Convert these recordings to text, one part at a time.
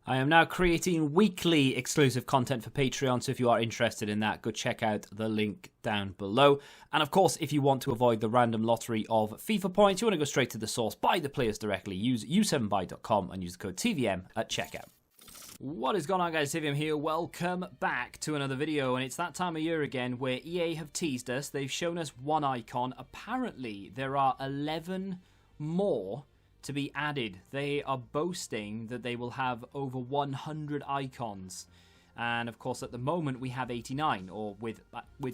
I am now creating weekly exclusive content for Patreon, so if you are interested in that, go check out the link down below. And of course, if you want to avoid the random lottery of FIFA points, you want to go straight to the source, buy the players directly, use u7buy.com and use the code TVM at checkout. What is going on, guys? TVM here. Welcome back to another video, and it's that time of year again where EA have teased us. They've shown us one icon. Apparently, there are 11 more to be added. They are boasting that they will have over 100 icons, and of course at the moment we have 89, or with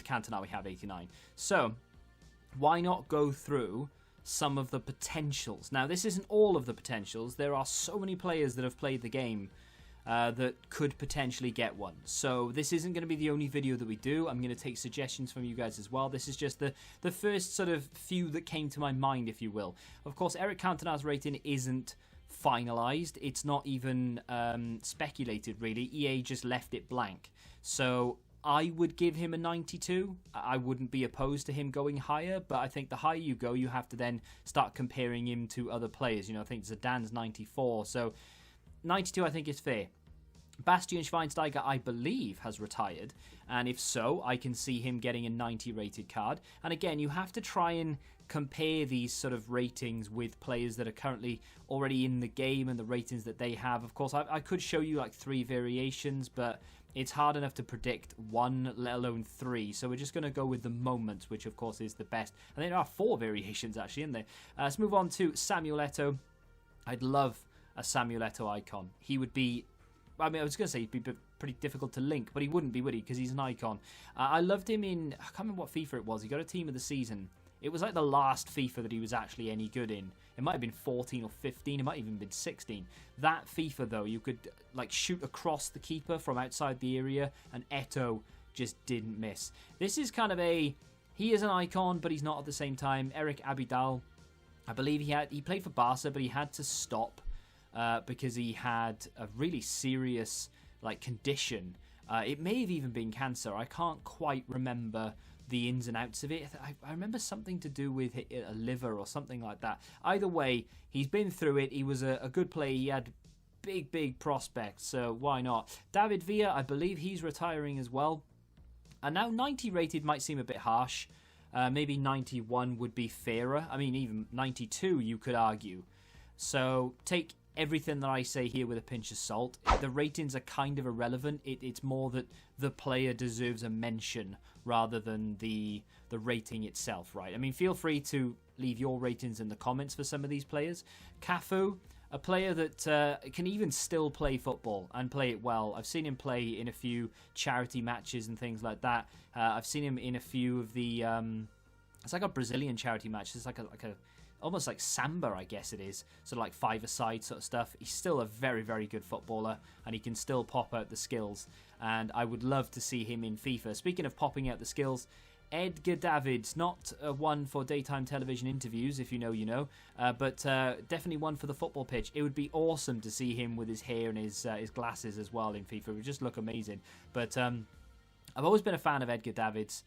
CANTONA we have 89. So why not go through some of the potentials? Now, this isn't all of the potentials. There are so many players that have played the game that could potentially get one. So this isn't going to be the only video that we do. I'm going to take suggestions from you guys as well. This is just the first sort of few that came to my mind, if you will. Of course, Eric Cantona's rating isn't finalized. It's not even speculated, really. EA just left it blank. So I would give him a 92. I wouldn't be opposed to him going higher, but I think the higher you go, you have to then start comparing him to other players. You know, I think Zidane's 94, so 92 I think is fair. Bastian Schweinsteiger, I believe, has retired, and if so, I can see him getting a 90 rated card. And again, you have to try and compare these sort of ratings with players that are currently already in the game and the ratings that they have. Of course, I could show you like 3 variations, but it's hard enough to predict 1, let alone 3. So we're just going to go with the moment, which of course is the best. And there are 4 variations actually in there. Let's move on to Samuel Eto'o. I'd love a Samuel Eto'o icon. He would be, I mean, I was going to say he'd be pretty difficult to link, but he wouldn't be, would he? Because he's an icon. I loved him in, I can't remember what FIFA it was. He got a team of the season. It was like the last FIFA that he was actually any good in. It might have been 14 or 15. It might have even been 16. That FIFA, though, you could like shoot across the keeper from outside the area, and Eto'o just didn't miss. This is kind of he is an icon, but he's not at the same time. Eric ABIDAL, I believe he played for Barca, but he had to stop because he had a really serious condition. It may have even been cancer. I can't quite remember the ins and outs of it. I remember something to do with a liver or something like that. Either way, he's been through it. He was a good player. He had big prospects, so why not? David Villa, I believe he's retiring as well. And now 90 rated might seem a bit harsh. Maybe 91 would be fairer. I mean, even 92 you could argue. So take everything that I say here with a pinch of salt. The ratings are kind of irrelevant. It's more that the player deserves a mention rather than the rating itself, right? I mean, feel free to leave your ratings in the comments for some of these players. CAFU, a player that can even still play football and play it well. I've seen him play in a few charity matches and things like that. I've seen him in a few of the it's like a Brazilian charity match. It's like a almost like samba, I guess it is. Sort of like five-a-side sort of stuff. He's still a very good footballer, and he can still pop out the skills. And I would love to see him in FIFA. Speaking of popping out the skills, Edgar Davids, not one for daytime television interviews, if you know, you know, but definitely one for the football pitch. It would be awesome to see him with his hair and his glasses as well in FIFA. It would just look amazing. But I've always been a fan of Edgar Davids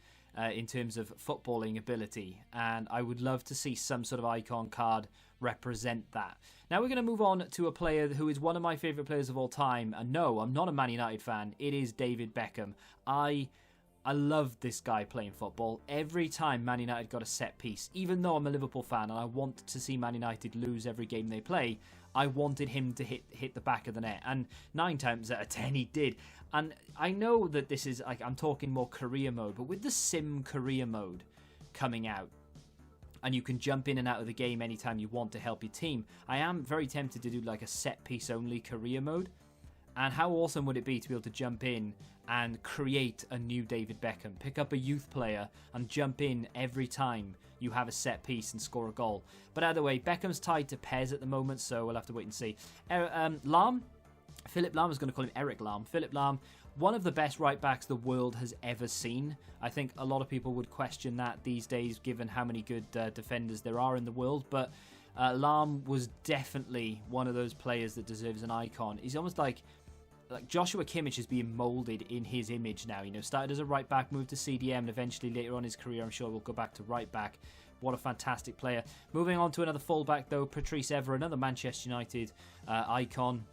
in terms of footballing ability, and I would love to see some sort of icon card represent that. Now we're going to move on to a player who is one of my favourite players of all time, and no, I'm not a Man United fan. It is David Beckham. I love this guy playing football. Every time Man United got a set piece, even though I'm a Liverpool fan and I want to see Man United lose every game they play, I wanted him to hit the back of the net, and 9 times out of 10 he did. And I know that this is, like, I'm talking more career mode, but with the sim career mode coming out, and you can jump in and out of the game anytime you want to help your team, I am very tempted to do like a set piece only career mode. And how awesome would it be to be able to jump in and create a new David Beckham, pick up a youth player and jump in every time you have a set piece and score a goal. But either way, Beckham's tied to Pez at the moment, so we'll have to wait and see. Philip Lahm, I was going to call him Eric Lahm. Philip Lahm, one of the best right backs the world has ever seen. I think a lot of people would question that these days, given how many good defenders there are in the world. But Lahm was definitely one of those players that deserves an icon. He's almost like Joshua Kimmich is being moulded in his image now. You know, started as a right back, moved to CDM, and eventually later on in his career, I'm sure we'll go back to right back. What a fantastic player. Moving on to another fullback though, Patrice Evra, another Manchester United icon.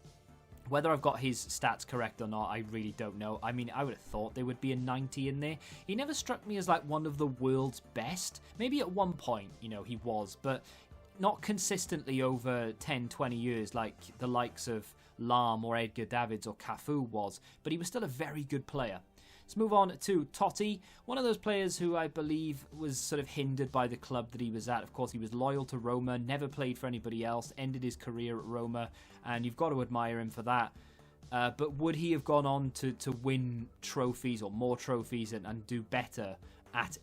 Whether I've got his stats correct or not, I really don't know. I mean, I would have thought there would be a 90 in there. He never struck me as like one of the world's best. Maybe at one point, you know, he was, but not consistently over 10, 20 years like the likes of Lahm or Edgar Davids or CAFU was. But he was still a very good player. Let's move on to Totti, one of those players who I believe was sort of hindered by the club that he was at. Of course, he was loyal to Roma, never played for anybody else, ended his career at Roma, and you've got to admire him for that. But would he have gone on to win trophies or more trophies and do better at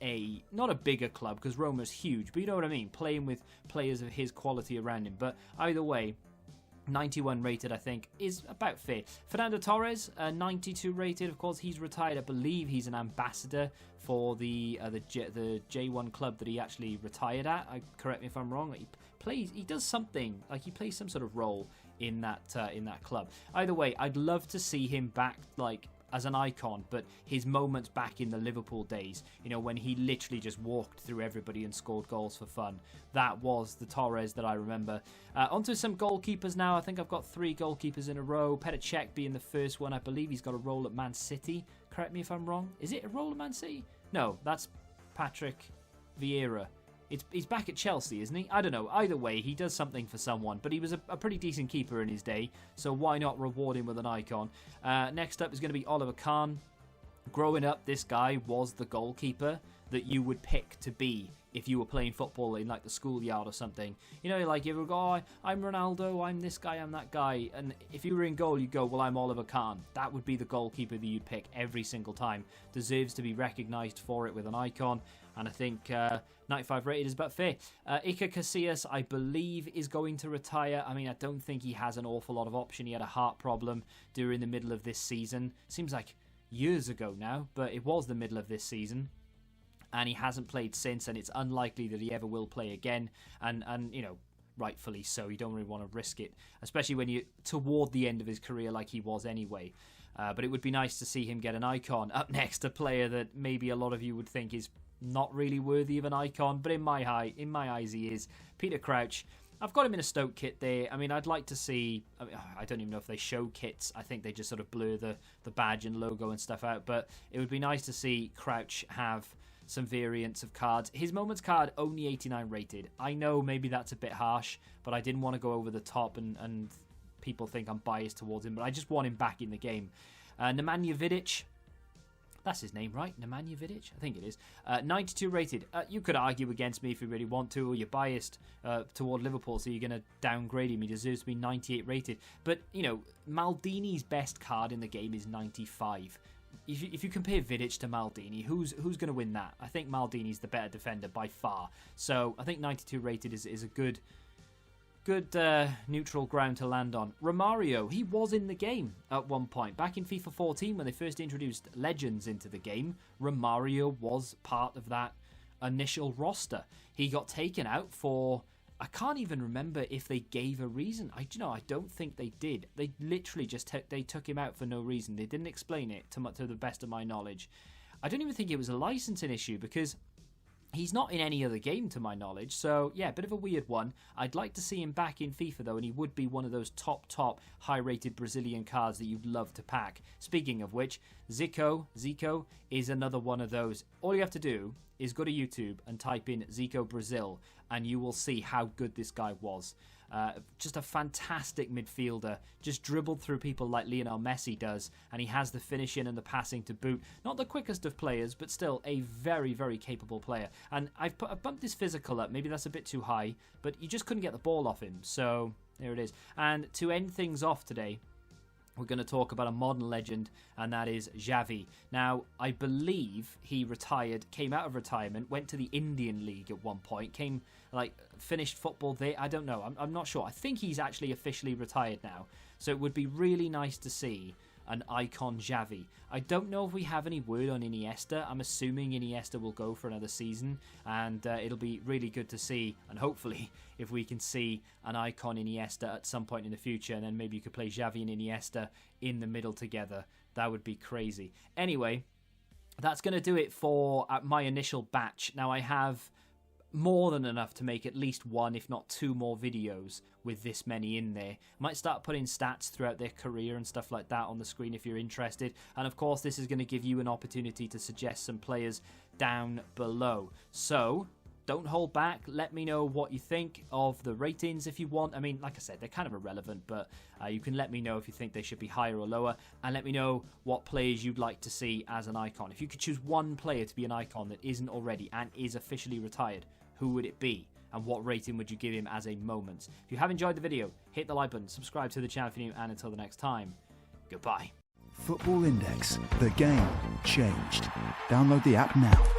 not a bigger club, because Roma's huge, but you know what I mean, playing with players of his quality around him. But either way, 91 rated, I think, is about fair. Fernando Torres, 92 rated. Of course, he's retired. I believe he's an ambassador for the J1 club that he actually retired at. Correct me if I'm wrong. He does something, like he plays some sort of role in that club. Either way, I'd love to see him back, like, as an icon, but his moments back in the Liverpool days, you know, when he literally just walked through everybody and scored goals for fun. That was the Torres that I remember. Onto some goalkeepers now. I think I've got 3 goalkeepers in a row. Petr Cech being the first one. I believe he's got a role at Man City. Correct me if I'm wrong. Is it a role at Man City? No, that's Patrick Vieira. He's back at Chelsea, isn't he? I don't know. Either way, he does something for someone. But he was a pretty decent keeper in his day, so why not reward him with an icon? Next up is going to be Oliver Kahn. Growing up, this guy was the goalkeeper that you would pick to be if you were playing football in like the schoolyard or something. You know, like you would go, oh, I'm Ronaldo, I'm this guy, I'm that guy. And if you were in goal, you'd go, well, I'm Oliver Kahn. That would be the goalkeeper that you'd pick every single time. Deserves to be recognised for it with an icon. And I think 95 rated is about fair. Iker Casillas, I believe, is going to retire. I mean, I don't think he has an awful lot of option. He had a heart problem during the middle of this season. Seems like years ago now, but it was the middle of this season. And he hasn't played since, and it's unlikely that he ever will play again. And you know, rightfully so. You don't really want to risk it, especially when you're toward the end of his career like he was anyway. But it would be nice to see him get an icon. Up next, a player that maybe a lot of you would think is not really worthy of an icon, but in my eyes he is. Peter Crouch. I've got him in a Stoke kit there. I mean, I'd like to see... I don't even know if they show kits. I think they just sort of blur the badge and logo and stuff out. But it would be nice to see Crouch have some variants of cards. His Moments card, only 89 rated. I know maybe that's a bit harsh, but I didn't want to go over the top and people think I'm biased towards him. But I just want him back in the game. Nemanja Vidic... That's his name, right? Nemanja Vidic? I think it is. 92 rated. You could argue against me if you really want to, or you're biased toward Liverpool, so you're going to downgrade him. He deserves to be 98 rated. But, you know, Maldini's best card in the game is 95. If you compare Vidic to Maldini, who's going to win that? I think Maldini's the better defender by far. So I think 92 rated is a good neutral ground to land on. Romario, he was in the game at one point. Back in FIFA 14, when they first introduced legends into the game, Romario was part of that initial roster. He got taken out for... I can't even remember if they gave a reason. I don't think they did. They literally just they took him out for no reason. They didn't explain it to the best of my knowledge. I don't even think it was a licensing issue because he's not in any other game to my knowledge. So yeah, a bit of a weird one. I'd like to see him back in FIFA though, and he would be one of those top high-rated Brazilian cards that you'd love to pack. Speaking of which, Zico is another one of those. All you have to do is go to YouTube and type in Zico Brazil, and you will see how good this guy was. Just a fantastic midfielder, just dribbled through people like Lionel Messi does, and he has the finishing and the passing to boot. Not the quickest of players, but still a very, very capable player. And I've bumped his physical up, maybe that's a bit too high, but you just couldn't get the ball off him, so there it is. And to end things off today, we're going to talk about a modern legend, and that is Xavi. Now, I believe he retired, came out of retirement, went to the Indian League at one point, finished football there. I don't know. I'm not sure. I think he's actually officially retired now. So it would be really nice to see an icon Xavi. I don't know if we have any word on Iniesta. I'm assuming Iniesta will go for another season, and it'll be really good to see, and hopefully if we can see an icon Iniesta at some point in the future, and then maybe you could play Xavi and Iniesta in the middle together. That would be crazy. Anyway, that's going to do it for my initial batch. Now I have more than enough to make at least one, if not two more videos with this many in there. Might start putting stats throughout their career and stuff like that on the screen if you're interested. And of course, this is going to give you an opportunity to suggest some players down below. So don't hold back. Let me know what you think of the ratings if you want. I mean, like I said, they're kind of irrelevant, but you can let me know if you think they should be higher or lower, and let me know what players you'd like to see as an icon. If you could choose one player to be an icon that isn't already and is officially retired, who would it be? And what rating would you give him as a moment? If you have enjoyed the video, hit the like button, subscribe to the channel if you're new, and until the next time, goodbye. Football Index. The game changed. Download the app now.